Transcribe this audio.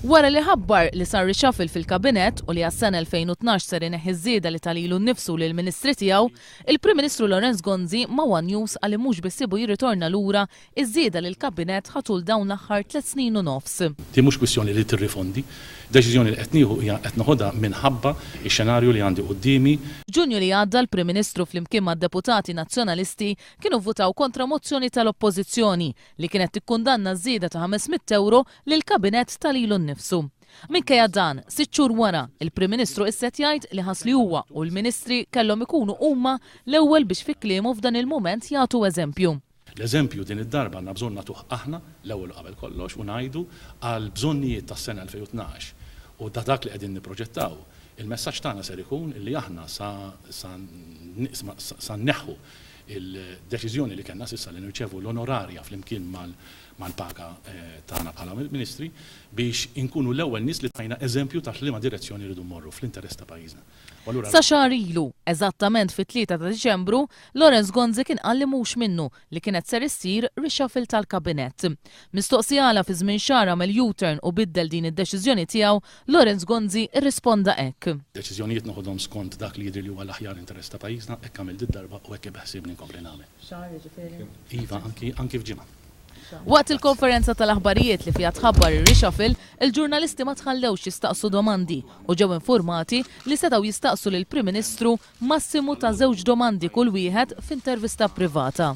Wara li ħabbar li sar reshuffle fil-kabinet u li għas-sena 2012 ser ineħħi ż-żieda li talilu nnifsu lill-Ministri tiegħu, il-Prim Ministru Lorenz Gonzi ma' One News għalli mhux bissibu jirritorna lura iż-żieda li l-kabinet ħatul dawn l-aħħar 3 snin u nofs. Ti mhux kwistjoni li tirrifondi, deċiżjoni li qed nieħu hija qed noħodha minħabba x-xenarju li għandi qudiemi. Ġunju li għadda l-Prim Ministru flimkien mad-deputati nazzjonalisti kienu votaw kontra mozzjoni tal-Oppożizzjoni li kienet tikkundanna żieda ta' 500 euro lil kabinet talilu nnifsu. Minkejja dan, 6 xhur wara, il-Prim Ministru issa jgħid li ħas li huwa u l-Ministri kellhom ikunu huma l-ewwel biex fi kliemu f'dan il-mument jagħtu eżempju. L-eżempju din id-darba għandna bżonn nagħtuh aħna l-ewwel qabel kollox u ngħidu għal bżonnijiet tas-sena 2012 u dak li qegħdin nipproġettaw. Il-messaġġ tagħna ser ikun li aħna sa nneħħu il-deċiżjoni li kellna s'issa li nirċevu l-onorarja flimkien mal-paga tagħna bħala ministri biex inkunu l-ewwel nies li tajna eżempju ta' liema direzzjoni rridu mmorru fl-interess ta' pajjiżna. Sa xahar ilu, eżattament fit-3 ta' Diċembru, Lorenz Gonzi kien qal li mhux minnu li kienet ser issir reshuffle tal-kabinett. Mistoqsijala fi żmien xahar għamel U-turn u biddel din id-deċiżjoni tiegħu, Lorenz Gonzi rrisponda hekk. Deċiżjonijiet noħodhom skont dak li jidri li huwa l-aħjar interess ta' pajjiżna, hekk għamil darba u hekk beħsibni nkompli nagħmel. Iva, anki f'ġimgħa. Waqt il-konferenza tal-aħbarijiet li fiha tħabbar ir-reshuffle, il-ġurnalisti ma tħallewx jistaqsu domandi u ġew informati li setgħu jistaqsu lill-Prim Ministru massimu ta' 2 domandi kull wieħed f'intervista privata.